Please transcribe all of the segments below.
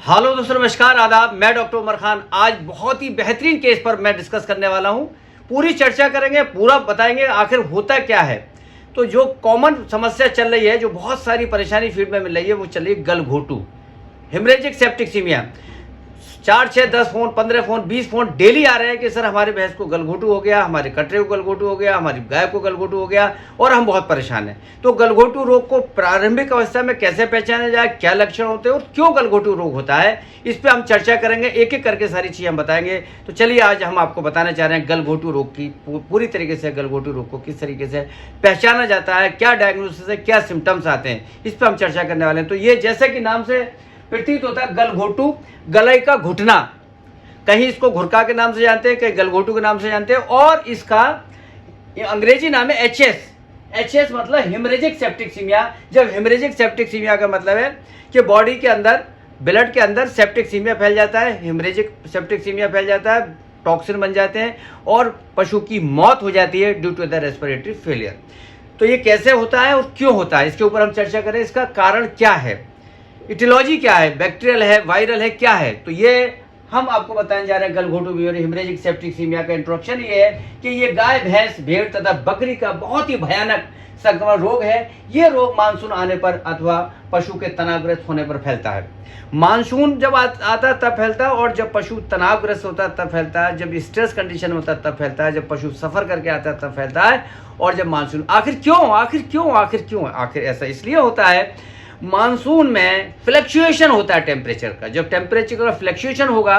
Hello दोस्तों, नमस्कार, आदाब। मैं डॉक्टर उमर खान आज बहुत ही बेहतरीन केस पर मैं डिस्कस करने वाला हूं। पूरी चर्चा करेंगे, पूरा बताएंगे आखिर होता क्या है। तो जो कॉमन समस्या चल रही है, जो बहुत सारी परेशानी फील्ड में मिल रही है, वो चल रही है गलघोटू, haemorrhagic septicaemia. 4, 6, 10 phone, 15 phone, 20 phone daily आ रहे हैं कि सर हमारे भैंस को गलघोटू हो गया, हमारे कटरे को गलघोटू हो गया, हमारी गाय को गलघोटू हो गया और हम बहुत परेशान हैं। तो गलघोटू रोग को प्रारंभिक अवस्था में कैसे पहचाना जाए, क्या लक्षण होते हैं और क्यों गलघोटू रोग होता है, इस पर हम चर्चा करेंगे। एक एक करके सारी चीज़ें हम बताएंगे। तो चलिए आज हम आपको बताना चाह रहे हैं गलघोटू रोग की पूरी तरीके से, गलघोटू रोग को किस तरीके से पहचाना जाता है, क्या डायग्नोसिस है, क्या सिम्टम्स आते हैं, इस पर हम चर्चा करने वाले हैं। तो ये जैसे कि नाम से प्रतीत होता है, गलघोटू, गले का घुटना, कहीं इसको घुरका के नाम से जानते हैं, कहीं गलघोटू के नाम से जानते हैं, और इसका अंग्रेजी नाम है एचएस मतलब हेमरेजिक सेप्टिकसीमिया। जब हेमरेजिक सेप्टिकसीमिया का मतलब है कि बॉडी के अंदर, ब्लड के अंदर सेप्टिकसीमिया फैल जाता है, हेमरेजिक सेप्टिकसीमिया फैल जाता है, टॉक्सिन बन जाते हैं और पशु की मौत हो जाती है due to the respiratory failure. तो ये कैसे होता है और क्यों होता है, इसके ऊपर हम चर्चा करें। इसका कारण क्या है, इटियोलॉजी क्या है, बैक्टीरियल है, वायरल है, क्या है, तो ये हम आपको बताने जा रहे हैं। गलघोटू बीमारी, हेमरेजिक सेप्टिकसीमिया का इंट्रोडक्शन ये है कि ये गाय, भैंस, भेड़ तथा बकरी का बहुत ही भयानक संक्रमण रोग है। ये रोग मानसून आने पर अथवा पशु के तनावग्रस्त होने पर फैलता है। मानसून जब आता है तब फैलता है, और जब पशु तनावग्रस्त होता है तब फैलता है, जब स्ट्रेस कंडीशन होता है तब फैलता है, जब पशु सफर करके आता है तब फैलता है, और जब मानसून। आखिर ऐसा इसलिए होता है, मानसून में फ्लक्चुएशन होता है टेम्परेचर का। जब टेम्परेचर का फ्लक्चुएशन होगा,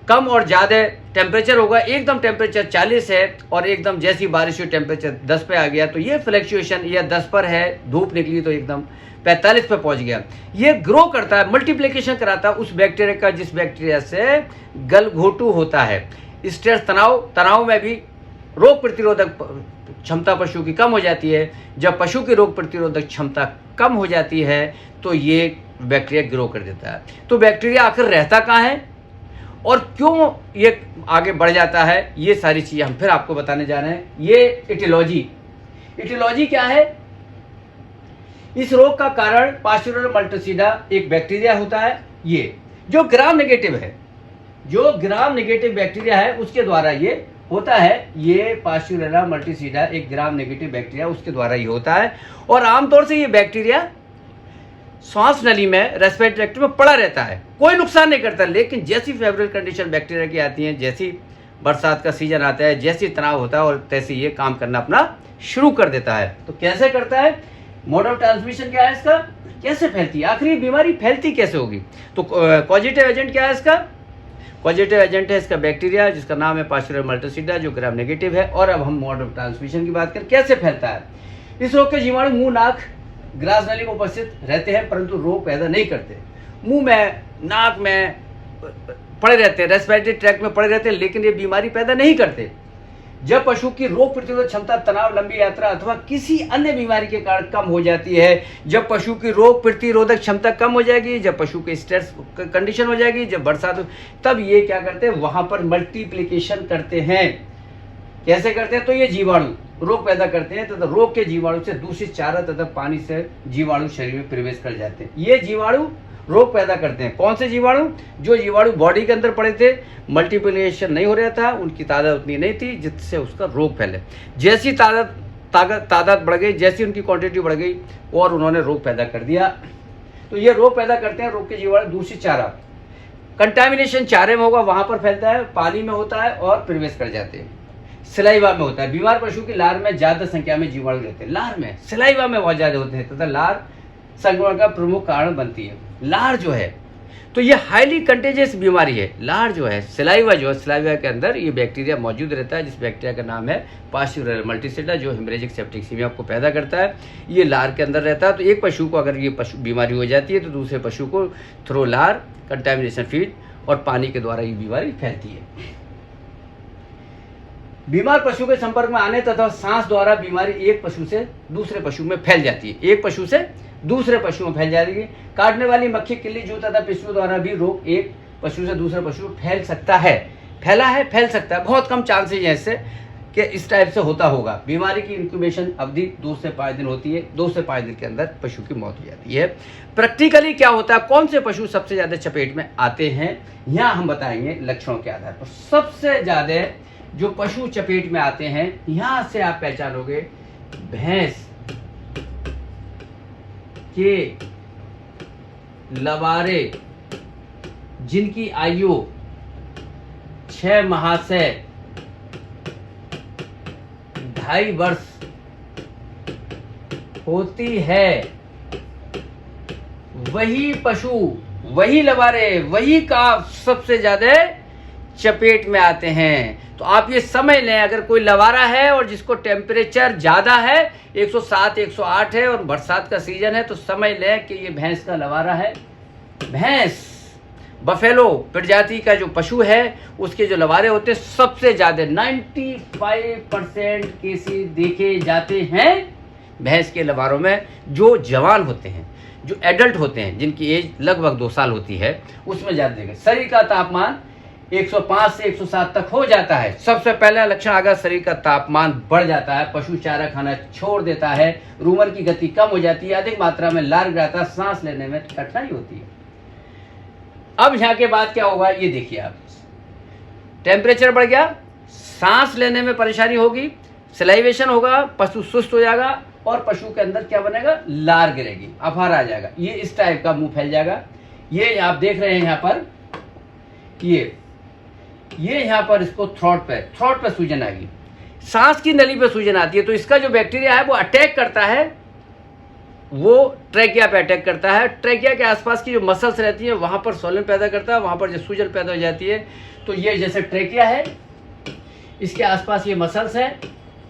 कम और ज़्यादा टेम्परेचर होगा, एकदम टेम्परेचर 40 है और एकदम जैसी बारिश हुई टेम्परेचर 10 पे आ गया, तो ये फ्लक्चुएशन, या 10 पर है, धूप निकली तो एकदम 45 पे पहुंच गया। ये ग्रो करता है, मल्टीप्लिकेशन कराता है उस बैक्टीरिया का जिस बैक्टीरिया से गलघोटू होता है। स्ट्रेस, तनाव में भी रोग प्रतिरोधक क्षमता पशु की कम हो जाती है। जब पशु की रोग प्रतिरोधक क्षमता कम हो जाती है तो ये बैक्टीरिया ग्रो कर देता है। तो बैक्टीरिया आखिर रहता कहाँ है और क्यों ये आगे बढ़ जाता है, ये सारी चीज़ें हम फिर आपको बताने जा रहे हैं। ये इटियोलॉजी क्या है, इस रोग का कारण पास्चुरल मल्टीसीडा एक बैक्टीरिया होता है। ये जो ग्राम नेगेटिव है, जो ग्राम नेगेटिव बैक्टीरिया है उसके द्वारा ये होता है। ये पास्चुरेला मल्टीसीडा एक ग्राम नेगेटिव बैक्टीरिया, उसके द्वारा ही होता है। और आमतौर से ये बैक्टीरिया श्वास नली में, रेस्पिरेटरी ट्रैक्ट में पड़ा रहता है, कोई नुकसान नहीं करता। लेकिन जैसी फेवरेबल कंडीशन बैक्टीरिया की आती है, जैसी बरसात का सीजन आता है, जैसी तनाव होता है, और तैसे ये काम करना अपना शुरू कर देता है। तो कैसे करता है, मोड ऑफ ट्रांसमिशन क्या है इसका, कैसे फैलती है, आखिर ये बीमारी फैलती कैसे होगी। तो पॉजिटिव एजेंट क्या है इसका, पॉजिटिव एजेंट है इसका बैक्टीरिया जिसका नाम है पास्चुरल मल्टीसीडा, जो ग्राम नेगेटिव है। और अब हम मोड ऑफ ट्रांसमिशन की बात करें, कैसे फैलता है। इस रोग के जीवाणु मुंह, नाक, ग्रास नली में उपस्थित रहते हैं परंतु रोग पैदा नहीं करते। मुंह में, नाक में पड़े रहते हैं, रेस्पिरेटरी ट्रैक्ट में पड़े रहते हैं, लेकिन ये बीमारी पैदा नहीं करते। जब पशु की रोग प्रतिरोधक क्षमता तनाव, लंबी यात्रा अथवा किसी अन्य बीमारी के कारण कम हो जाती है, जब पशु की रोग प्रतिरोधक क्षमता कम हो जाएगी, जब पशु की स्ट्रेस कंडीशन हो जाएगी, जब बरसात हो, तब ये क्या करते हैं, वहां पर मल्टीप्लिकेशन करते हैं। कैसे करते हैं, तो ये जीवाणु रोग पैदा करते हैं तथा रोग के जीवाणु से दूषित चारा तथा पानी से जीवाणु शरीर में प्रवेश कर जाते हैं। ये जीवाणु रोग पैदा करते हैं। कौन से जीवाणु, जो जीवाणु बॉडी के अंदर पड़े थे, मल्टीप्लिकेशन नहीं हो रहा था, उनकी तादाद उतनी नहीं थी जिससे उसका रोग फैले। जैसी तादाद बढ़ गई, जैसी उनकी क्वांटिटी बढ़ गई और उन्होंने रोग पैदा कर दिया। तो ये रोग पैदा करते हैं, रोग के जीवाणु दूषित चारा, कंटामिनेशन चारे में होगा, वहां पर फैलता है, पानी में होता है और प्रवेश कर जाते हैं। सलाइवा में होता है, बीमार पशु की लार में ज्यादा संख्या में जीवाणु रहते हैं, लार में, सलाइवा में बहुत ज्यादा होते हैं तथा लार संक्रमण का प्रमुख कारण बनती है। लार जो है, तो ये हाईली कंटेजियस बीमारी है। लार जो है, सलाइवा जो है, सलाइवा के अंदर ये बैक्टीरिया मौजूद रहता है, जिस बैक्टीरिया का नाम है पास्चुरेला मल्टीसीडा, जो हेमरेजिक सेप्टिकसीमिया को पैदा करता है। ये लार के अंदर रहता है। तो एक पशु को अगर ये पशु बीमारी हो जाती है तो दूसरे पशु को थ्रो लार, कंटामिनेशन फीड और पानी के द्वारा ये बीमारी फैलती है। बीमार पशु के संपर्क में आने तथा सांस द्वारा बीमारी एक पशु से दूसरे पशु में फैल जाती है, एक पशु से दूसरे पशु में फैल जाती है। काटने वाली मक्खी, किल्ली, जू तथा पिस्सू द्वारा भी रोग एक पशु से दूसरे पशु में फैल सकता है। फैला है, फैल सकता है, बहुत कम चांसेज हैं इससे। कि इस टाइप से होता होगा। बीमारी की इंक्यूबेशन अवधि 2 से 5 दिन होती है। 2 से 5 दिन के अंदर पशु की मौत हो जाती है। प्रैक्टिकली क्या होता है, कौन से पशु सबसे ज़्यादा चपेट में आते हैं, यहाँ हम बताएंगे लक्षणों के आधार पर। सबसे ज़्यादा जो पशु चपेट में आते हैं, यहाँ से आप पहचानोगे भैंस के लबारे जिनकी आयु 6 माह से 2.5 वर्ष होती है, वही पशु, वही लबारे, वही काफ सबसे ज्यादा चपेट में आते हैं। तो आप ये समझ लें, अगर कोई लवारा है और जिसको टेम्परेचर ज्यादा है, 107 108 है और बरसात का सीजन है, तो समझ लें कि ये भैंस का लवारा है। भैंस बफेलो प्रजाति का जो पशु है, उसके जो लवारे होते हैं सबसे ज्यादा 95% केसेस देखे जाते हैं भैंस के लवारों में। जो जवान होते हैं, जो एडल्ट होते हैं, जिनकी एज लगभग 2 साल होती है, उसमें ज्यादा देखे। शरीर का तापमान 105 से 107 तक हो जाता है। सबसे पहला लक्षण अगर शरीर का तापमान बढ़ जाता है, पशु चारा खाना छोड़ देता है, रूमन की गति कम हो जाती है, अधिक मात्रा में लार गिराता है, सांस लेने में कठिनाई होती है। अब यहाँ के बाद क्या होगा, ये देखिए आप, टेम्परेचर बढ़ गया, सांस लेने में परेशानी होगी, सलाइवेशन होगा, पशु सुस्त हो जाएगा और पशु के अंदर क्या बनेगा, लार गिरेगी, अफारा आ जाएगा, ये इस टाइप का मुंह फैल जाएगा। ये आप देख रहे हैं यहाँ पर, ये यहाँ पर इसको थ्रोट पे सूजन आएगी, सांस की नली पे सूजन आती है। तो इसका जो बैक्टीरिया है वो अटैक करता है, वो ट्रैकिया पे अटैक करता है। ट्रैकिया के आसपास की जो मसल्स रहती है वहाँ पर सोलन पैदा करता है, वहाँ पर जो सूजन पैदा हो जाती है। तो ये जैसे ट्रैकिया है, इसके आसपास ये मसल्स है,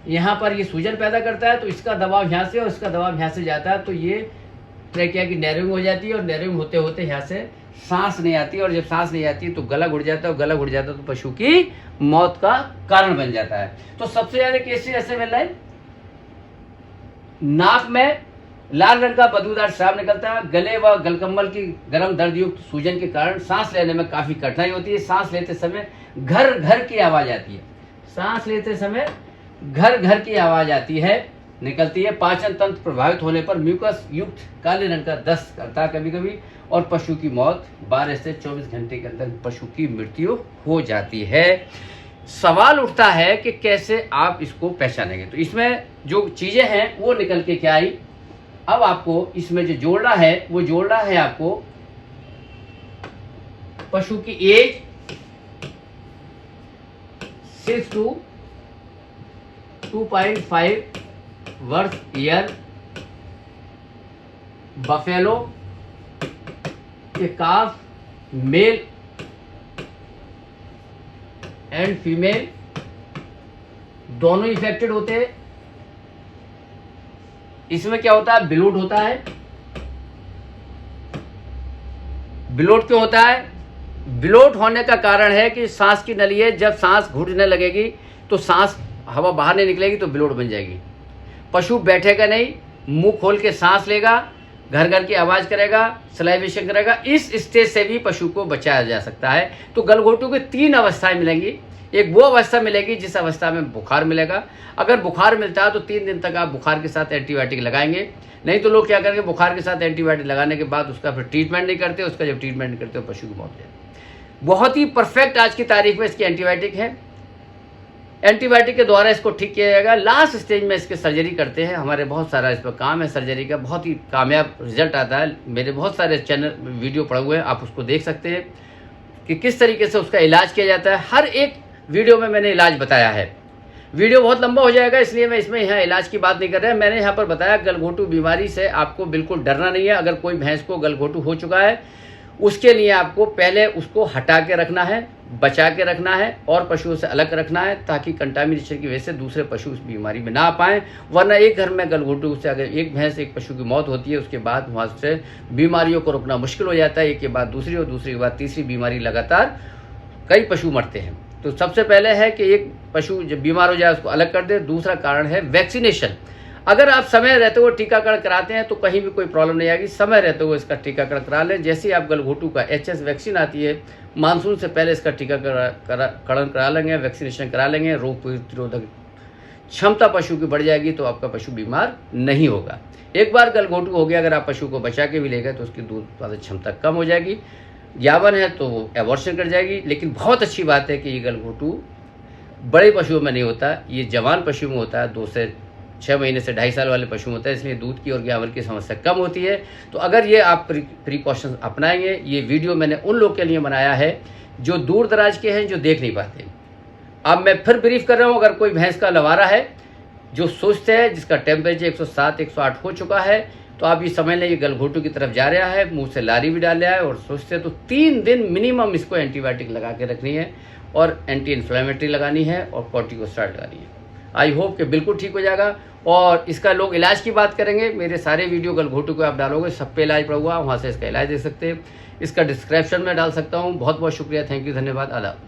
यहाँ पर ये सूजन पैदा करता है, तो इसका दबाव यहाँ से और इसका दबाव यहाँ से जाता है, तो ये ट्रैकिया की नैरोइंग हो जाती है और नैरोइंग होते होते यहाँ से सांस नहीं आती, और जब सांस नहीं आती तो गला घुट जाता है, और गला घुट जाता है तो पशु की मौत का कारण बन जाता है। तो सबसे ज्यादा केसेस ऐसे मिल रहे हैं, नाक में लाल रंग का बदबूदार श्राव निकलता है, गले व गलकम्बल की गर्म दर्द युक्त सूजन के कारण सांस लेने में काफी कठिनाई होती है, सांस लेते समय घर घर की आवाज आती है, सांस लेते समय घर घर की आवाज आती है, निकलती है। पाचन तंत्र प्रभावित होने पर म्यूकस युक्त काले रंग का दस्त करता है कभी कभी, और पशु की मौत 12 से 24 घंटे के अंदर पशु की मृत्यु हो जाती है। सवाल उठता है कि कैसे आप इसको पहचानेंगे। तो इसमें जो चीजें हैं वो निकल के क्या आई, अब आपको इसमें जो जोड़ना है वो जोड़ना है आपको पशु की एज 6 to 2.5 वर्ष ईयर, बफेलो के काफ मेल एंड फीमेल दोनों इफेक्टेड होते हैं। इसमें क्या होता है, बिलोट होता है। बिलोट क्यों होता है, बिलोट होने का कारण है कि सांस की नली है, जब सांस घुटने लगेगी तो सांस हवा बाहर नहीं निकलेगी तो बिलोट बन जाएगी। पशु बैठेगा नहीं, मुंह खोल के सांस लेगा, घर घर की आवाज करेगा, सलाइवेशन करेगा, इस स्टेज से भी पशु को बचाया जा सकता है। तो गलघोटू की 3 अवस्थाएं मिलेंगी। एक वो अवस्था मिलेगी जिस अवस्था में बुखार मिलेगा। अगर बुखार मिलता है तो 3 दिन तक आप बुखार के साथ एंटीबायोटिक लगाएंगे, नहीं तो लोग क्या करेंगे, बुखार के साथ एंटीबायोटिक लगाने के बाद उसका फिर ट्रीटमेंट नहीं करते, उसका जब ट्रीटमेंट नहीं करते तो पशु की मौत हो जाती है। बहुत ही परफेक्ट आज की तारीख में इसकी एंटीबायोटिक है, एंटीबायोटिक के द्वारा इसको ठीक किया जाएगा। लास्ट स्टेज में इसके सर्जरी करते हैं, हमारे बहुत सारा इस पर काम है सर्जरी का, बहुत ही कामयाब रिजल्ट आता है। मेरे बहुत सारे चैनल वीडियो पड़े हुए हैं, आप उसको देख सकते हैं कि किस तरीके से उसका इलाज किया जाता है। हर एक वीडियो में मैंने इलाज बताया है। वीडियो बहुत लंबा हो जाएगा इसलिए मैं इसमें यहाँ इलाज की बात नहीं कर रहा। मैंने यहाँ पर बताया गलघोटू बीमारी से आपको बिल्कुल डरना नहीं है। अगर कोई भैंस को गलघोटू हो चुका है, उसके लिए आपको पहले उसको हटा के रखना है, बचा के रखना है और पशुओं से अलग रखना है, ताकि कंटामिनेशन की वजह से दूसरे पशु उस बीमारी में ना आ पाएँ। वरना एक घर में गलघोटू से अगर एक भैंस एक पशु की मौत होती है, उसके बाद वहाँ से बीमारियों को रोकना मुश्किल हो जाता है। एक के बाद दूसरी और दूसरी के बाद तीसरी बीमारी, लगातार कई पशु मरते हैं। तो सबसे पहले है कि एक पशु जब बीमार हो जाए उसको अलग कर दे। दूसरा कारण है वैक्सीनेशन। अगर आप समय रहते हुए टीकाकरण कराते हैं तो कहीं भी कोई प्रॉब्लम नहीं आएगी, समय रहते हुए इसका टीकाकरण करा लें। जैसे ही आप गलघोटू का HS वैक्सीन आती है, मानसून से पहले इसका टीकाकरण करा लेंगे, वैक्सीनेशन करा लेंगे, रोग प्रतिरोधक क्षमता पशु की बढ़ जाएगी तो आपका पशु बीमार नहीं होगा। एक बार गलघोटू हो गया, अगर आप पशु को बचा के भी ले गए तो उसकी दूध उत्पादन क्षमता कम हो जाएगी। यावन है तो वो एबॉर्शन कर जाएगी। लेकिन बहुत अच्छी बात है कि ये गलघोटू बड़े पशुओं में नहीं होता, ये जवान पशु में होता है। 2 से 6 महीने से 2.5 साल वाले पशु में होता है, इसलिए दूध की और यावन की समस्या कम होती है। तो अगर ये आप प्रिकॉशंस अपनाएंगे, ये वीडियो मैंने उन लोग के लिए बनाया है जो दूर दराज के हैं, जो देख नहीं पाते। अब मैं फिर ब्रीफ कर रहा हूँ, अगर कोई भैंस का लवारा है जो सुस्त है, जिसका टेम्परेचर 107 108 हो चुका है, तो आप ये समझ लें ये गलघोटू की तरफ जा रहा है, मुंह से लारी भी डाल रहा है और सुस्त है, तो 3 दिन मिनिमम इसको एंटीबायोटिक लगा के रखनी है और एंटी इन्फ्लेमेटरी लगानी है और कॉर्टिकोस्टेरॉइड लगानी है। आई होप कि बिल्कुल ठीक हो जाएगा। और इसका लोग इलाज की बात करेंगे, मेरे सारे वीडियो गलघोटू को आप डालोगे, सब पे इलाज पड़ा हुआ, वहाँ से इसका इलाज देख सकते हैं। इसका डिस्क्रिप्शन में डाल सकता हूँ। बहुत बहुत शुक्रिया, थैंक यू, धन्यवाद, आदाब।